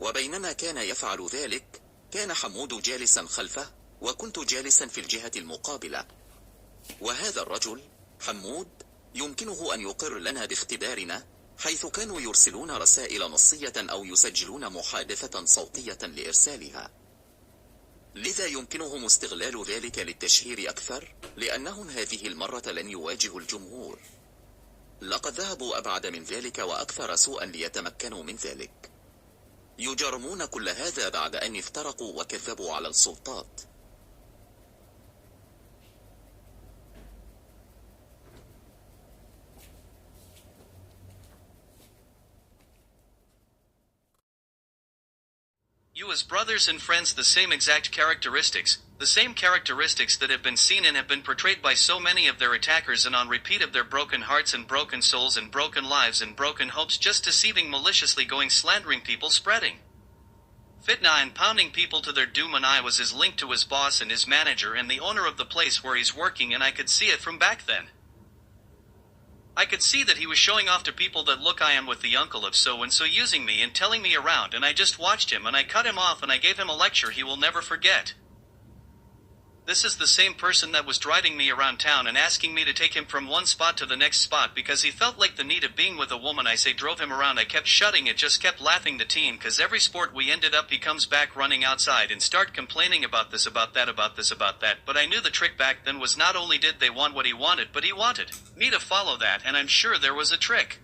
وبينما كان يفعل ذلك، كان حمود جالسا خلفه، وكنت جالسا في الجهة المقابلة. وهذا الرجل حمود يمكنه أن يقر لنا باختبارنا، حيث كانوا يرسلون رسائل نصية أو يسجلون محادثة صوتية لإرسالها. لذا يمكنهم استغلال ذلك للتشهير أكثر، لأنهم هذه المرة لن يواجهوا الجمهور. لقد ذهبوا أبعد من ذلك وأكثر سوءا ليتمكنوا من ذلك. يجرمون كل هذا بعد أن افترقوا وكذبوا على السلطات. You as brothers and friends, the same exact characteristics, the same characteristics that have been seen and have been portrayed by so many of their attackers and on repeat of their broken hearts and broken souls and broken lives and broken hopes, just deceiving, maliciously going, slandering people, spreading fitna and pounding people to their doom. And I was his link to his boss and his manager and the owner of the place where he's working, and I could see it from back then. I could see that he was showing off to people that, look, I am with the uncle of so-and-so, using me and telling me around, and I just watched him and I cut him off and I gave him a lecture he will never forget. This is the same person that was driving me around town and asking me to take him from one spot to the next spot because he felt like the need of being with a woman. I say drove him around, I kept shutting it, just kept laughing the team, cause every sport we ended up he comes back running outside and start complaining about this, about that, about this, about that. But I knew the trick back then was not only did they want what he wanted, but he wanted me to follow that, and I'm sure there was a trick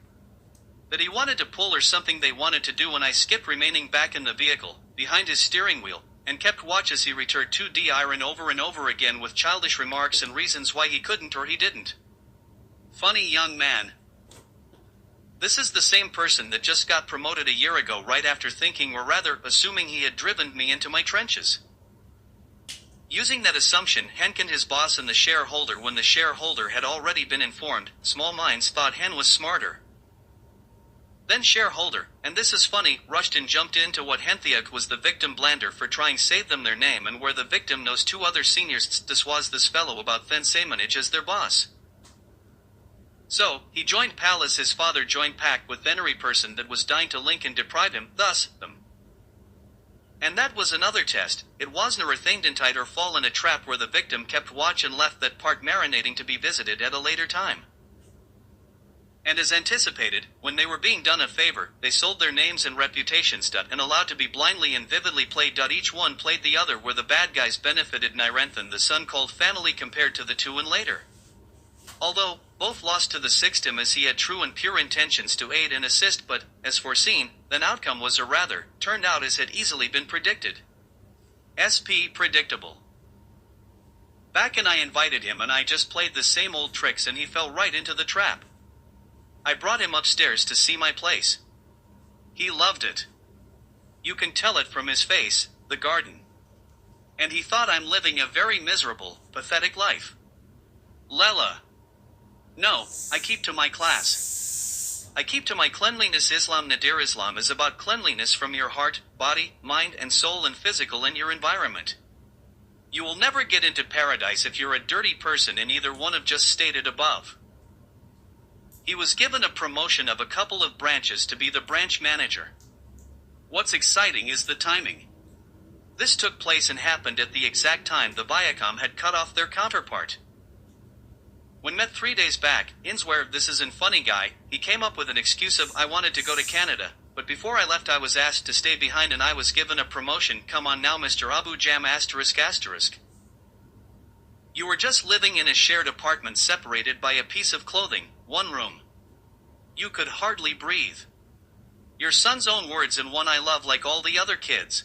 that he wanted to pull or something they wanted to do, and I skipped remaining back in the vehicle, behind his steering wheel, and kept watch as he returned to the iron over and over again with childish remarks and reasons why he couldn't or he didn't. Funny young man. This is the same person that just got promoted a year ago right after thinking, or rather assuming, he had driven me into my trenches. Using that assumption, Henkin, his boss, and the shareholder, when the shareholder had already been informed, small minds thought Hen was smarter. Then shareholder, and this is funny, rushed and jumped into what Henthiak was the victim blander for trying save them their name, and where the victim knows two other seniors diswas this fellow about then Semanage as their boss. So, he joined Pal as his father joined pack with venery person that was dying to link and deprive him, thus, them. And that was another test. It wasn't a rethained tight or fall in a trap where the victim kept watch and left that part marinating to be visited at a later time. And as anticipated, when they were being done a favor, they sold their names and reputations and allowed to be blindly and vividly played. Each one played the other, where the bad guys benefited Nirenthan, the son called family, compared to the two and later. Although, both lost to the sixtum as he had true and pure intentions to aid and assist, but, as foreseen, then outcome was, or rather, turned out as had easily been predicted. SP predictable. Back and I invited him and I just played the same old tricks and he fell right into the trap. I brought him upstairs to see my place. He loved it. You can tell it from his face, the garden. And he thought I'm living a very miserable, pathetic life. Lela. No, I keep to my class. I keep to my cleanliness. Islam Nadir Islam is about cleanliness from your heart, body, mind and soul and physical and your environment. You will never get into paradise if you're a dirty person in either one of just stated above. He was given a promotion of a couple of branches to be the branch manager. What's exciting is the timing. This took place and happened at the exact time the Viacom had cut off their counterpart. When met 3 days back, Insware, this isn't funny guy, he came up with an excuse of, I wanted to go to Canada, but before I left I was asked to stay behind and I was given a promotion. Come on now, Mr. Abu Jam ***. You were just living in a shared apartment separated by a piece of clothing, one room. You could hardly breathe. Your son's own words and one I love like all the other kids.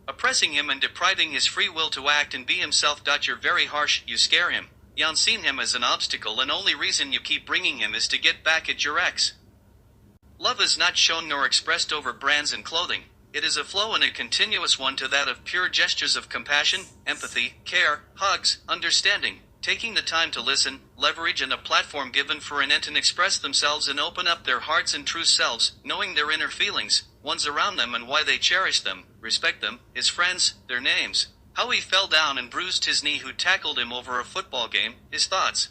Oppressing him and depriving his free will to act and be himself. You're very harsh, you scare him. You've seen him as an obstacle and only reason you keep bringing him is to get back at your ex. Love is not shown nor expressed over brands and clothing. It is a flow and a continuous one to that of pure gestures of compassion, empathy, care, hugs, understanding, taking the time to listen, leverage and a platform given for an ent and express themselves and open up their hearts and true selves, knowing their inner feelings, ones around them and why they cherish them, respect them, his friends, their names, how he fell down and bruised his knee, who tackled him over a football game, his thoughts.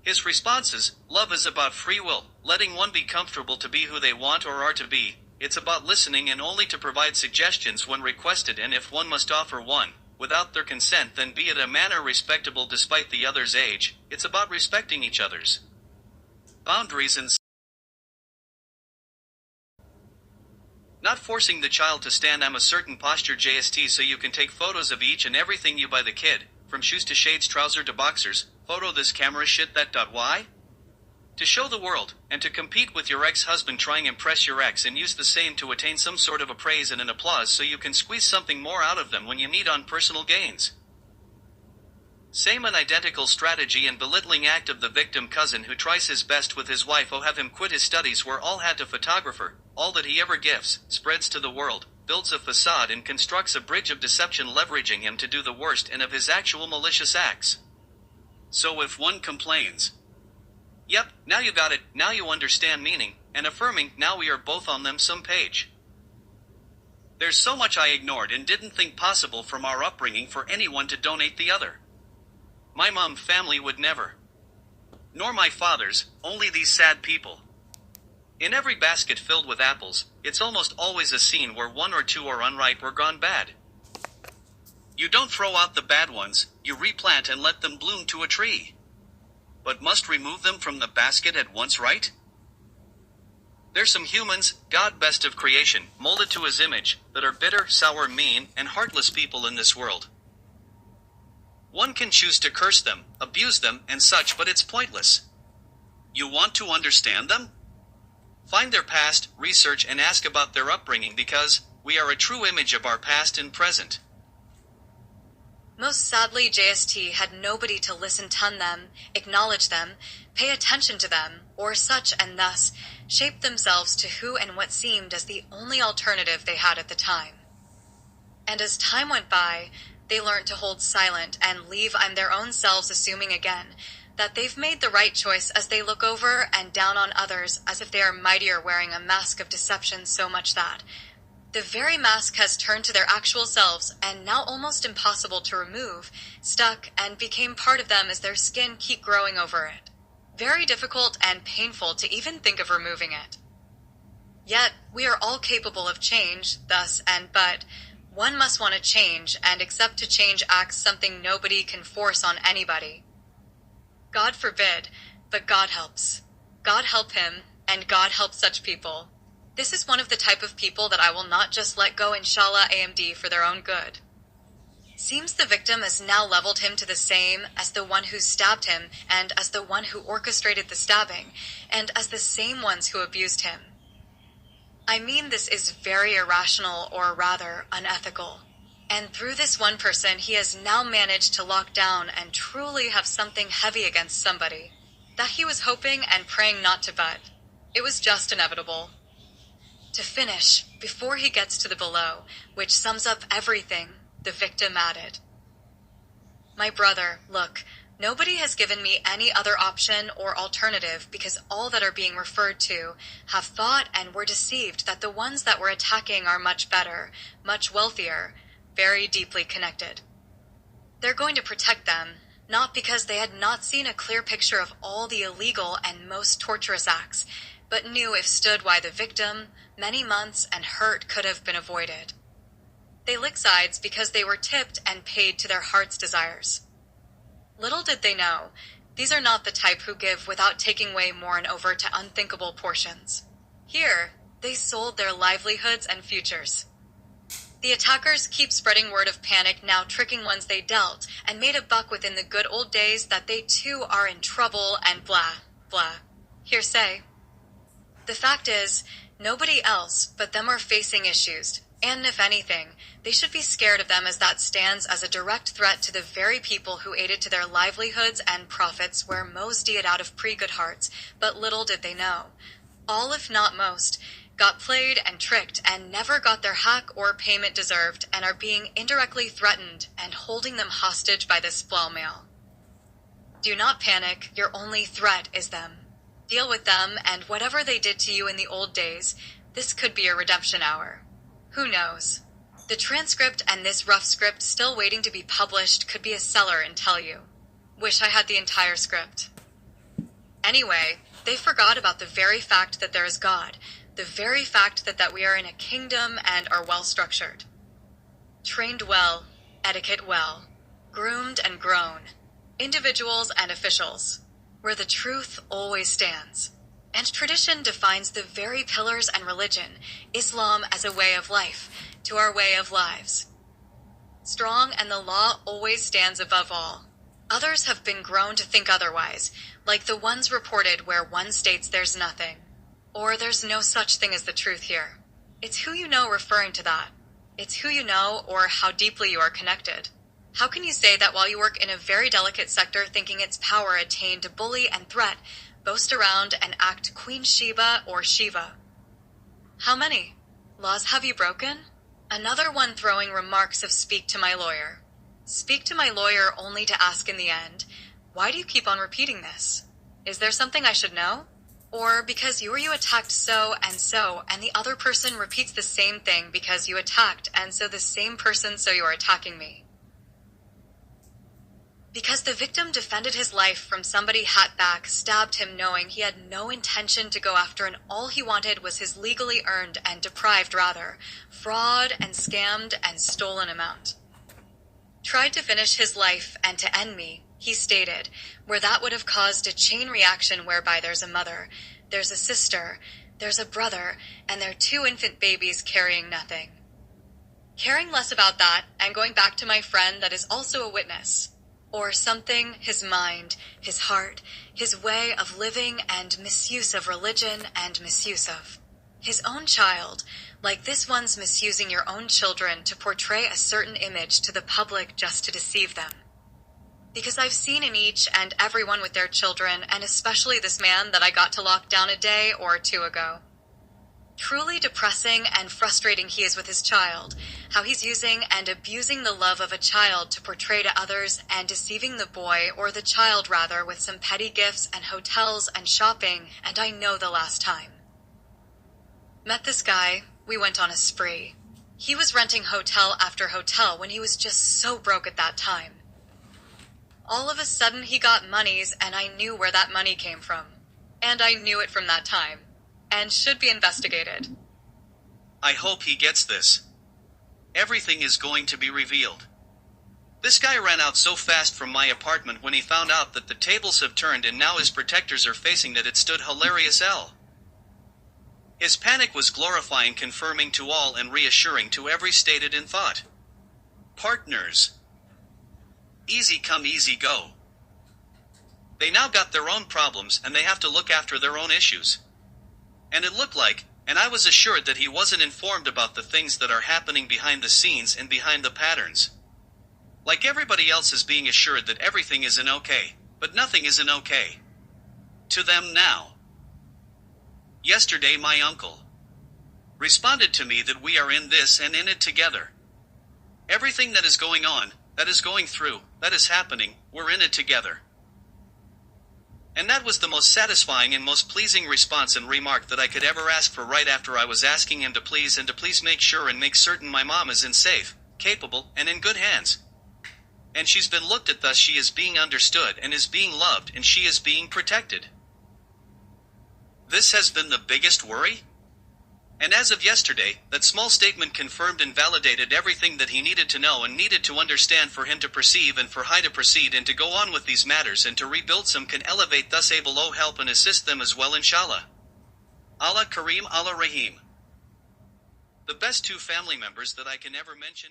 His responses. Love is about free will, letting one be comfortable to be who they want or are to be. It's about listening and only to provide suggestions when requested, and if one must offer one, without their consent, then be it a manner respectable despite the other's age. It's about respecting each other's boundaries and not forcing the child to stand a certain posture JST so you can take photos of each and everything you buy the kid, from shoes to shades, trouser to boxers, photo this camera shit that. Why? To show the world, and to compete with your ex-husband, trying impress your ex and use the same to attain some sort of appraise and an applause so you can squeeze something more out of them when you need on personal gains. Same and identical strategy and belittling act of the victim cousin who tries his best with his wife. Have him quit his studies where all had to photographer, all that he ever gives, spreads to the world, builds a facade and constructs a bridge of deception leveraging him to do the worst and of his actual malicious acts. So if one complains, "Yep, now you got it, now you understand meaning," and affirming, "Now we are both on them some page." There's so much I ignored and didn't think possible from our upbringing for anyone to donate the other. My mom family would never. Nor my father's, only these sad people. In every basket filled with apples, it's almost always a scene where one or two are unripe or gone bad. You don't throw out the bad ones, you replant and let them bloom to a tree. But must remove them from the basket at once, right? There's some humans, God best of creation, molded to his image, that are bitter, sour, mean, and heartless people in this world. One can choose to curse them, abuse them, and such, but it's pointless. You want to understand them? Find their past, research and ask about their upbringing, because we are a true image of our past and present. Most sadly, JST had nobody to listen to them, acknowledge them, pay attention to them, or such, and thus shape themselves to who and what seemed as the only alternative they had at the time. And as time went by, they learned to hold silent and leave on their own selves, assuming again that they've made the right choice as they look over and down on others as if they are mightier, wearing a mask of deception so much that the very mask has turned to their actual selves and now almost impossible to remove, stuck and became part of them as their skin keep growing over it. Very difficult and painful to even think of removing it. Yet, we are all capable of change, thus, but one must want to change and accept to change acts something nobody can force on anybody. God forbid, but God helps. God help him, and God help such people. This is one of the type of people that I will not just let go, inshallah AMD, for their own good. Seems the victim has now leveled him to the same as the one who stabbed him, and as the one who orchestrated the stabbing, and as the same ones who abused him. I mean, this is very irrational, or rather, unethical. And through this one person, he has now managed to lock down and truly have something heavy against somebody that he was hoping and praying not to butt. It was just inevitable. To finish, before he gets to the below, which sums up everything, the victim added, "My brother, look, nobody has given me any other option or alternative, because all that are being referred to have thought and were deceived that the ones that were attacking are much better, much wealthier, very deeply connected. They're going to protect them, not because they had not seen a clear picture of all the illegal and most torturous acts, but knew if stood why the victim, many months and hurt could have been avoided. They lick sides because they were tipped and paid to their heart's desires. Little did they know, these are not the type who give without taking way more and over to unthinkable portions. Here, they sold their livelihoods and futures. The attackers keep spreading word of panic, now tricking ones they dealt, and made a buck within the good old days that they too are in trouble and blah, blah. Hearsay. The fact is, nobody else but them are facing issues, and if anything, they should be scared of them, as that stands as a direct threat to the very people who aided to their livelihoods and profits, where most did out of pre-good hearts, but little did they know. All, if not most, got played and tricked and never got their hack or payment deserved, and are being indirectly threatened and holding them hostage by this foul mail. Do not panic, your only threat is them. Deal with them, and whatever they did to you in the old days, this could be a redemption hour. Who knows? The transcript and this rough script still waiting to be published could be a seller and tell you. Wish I had the entire script. Anyway, they forgot about the very fact that there is God, the very fact that we are in a kingdom and are well structured. Trained well, etiquette well, groomed and grown, individuals and officials, where the truth always stands. And tradition defines the very pillars and religion, Islam as a way of life, to our way of lives. Strong and the law always stands above all. Others have been grown to think otherwise, like the ones reported where one states there's nothing, or there's no such thing as the truth here. It's who you know referring to that. It's who you know or how deeply you are connected. How can you say that while you work in a very delicate sector thinking its power attained to bully and threat, boast around and act Queen Sheba or Shiva? How many laws have you broken? Another one throwing remarks of speak to my lawyer. Speak to my lawyer only to ask in the end, why do you keep on repeating this? Is there something I should know? Or because you attacked so, and the other person repeats the same thing because you attacked, and so the same person, so you're attacking me. Because the victim defended his life from somebody hat back, stabbed him knowing he had no intention to go after, and all he wanted was his legally earned and deprived rather, fraud and scammed and stolen amount. Tried to finish his life and to end me, he stated, where that would have caused a chain reaction whereby there's a mother, there's a sister, there's a brother, and their 2 infant babies carrying nothing. Caring less about that and going back to my friend that is also a witness. Or something, his mind, his heart, his way of living and misuse of religion and misuse of his own child, like this one's misusing your own children to portray a certain image to the public just to deceive them. Because I've seen in each and every one with their children, and especially this man that I got to lock down a day or 2 ago. Truly depressing and frustrating he is with his child, how he's using and abusing the love of a child to portray to others and deceiving the boy, or the child rather, with some petty gifts and hotels and shopping, and I know the last time. Met this guy, we went on a spree. He was renting hotel after hotel when he was just so broke at that time. All of a sudden he got monies and I knew where that money came from. And I knew it from that time. And should be investigated. I hope he gets this. Everything is going to be revealed. This guy ran out so fast from my apartment when he found out that the tables have turned and now his protectors are facing that it stood hilarious L. His panic was glorifying, confirming to all and reassuring to every stated in thought. Partners. Easy come easy go. They now got their own problems and they have to look after their own issues. And it looked like, and I was assured that he wasn't informed about the things that are happening behind the scenes and behind the patterns. Like everybody else is being assured that everything isn't okay, but nothing isn't okay. To them now. Yesterday my uncle responded to me that we are in this and in it together. Everything that is going on, that is going through, that is happening, we're in it together. And that was the most satisfying and most pleasing response and remark that I could ever ask for, right after I was asking him to please make sure and make certain my mom is in safe, capable, and in good hands. And she's been looked at, thus she is being understood and is being loved and she is being protected. This has been the biggest worry. And as of yesterday, that small statement confirmed and validated everything that he needed to know and needed to understand for him to perceive and for High to proceed and to go on with these matters and to rebuild some can elevate, thus able to help and assist them as well, inshallah. Allah Kareem, Allah Rahim. The best 2 family members that I can ever mention.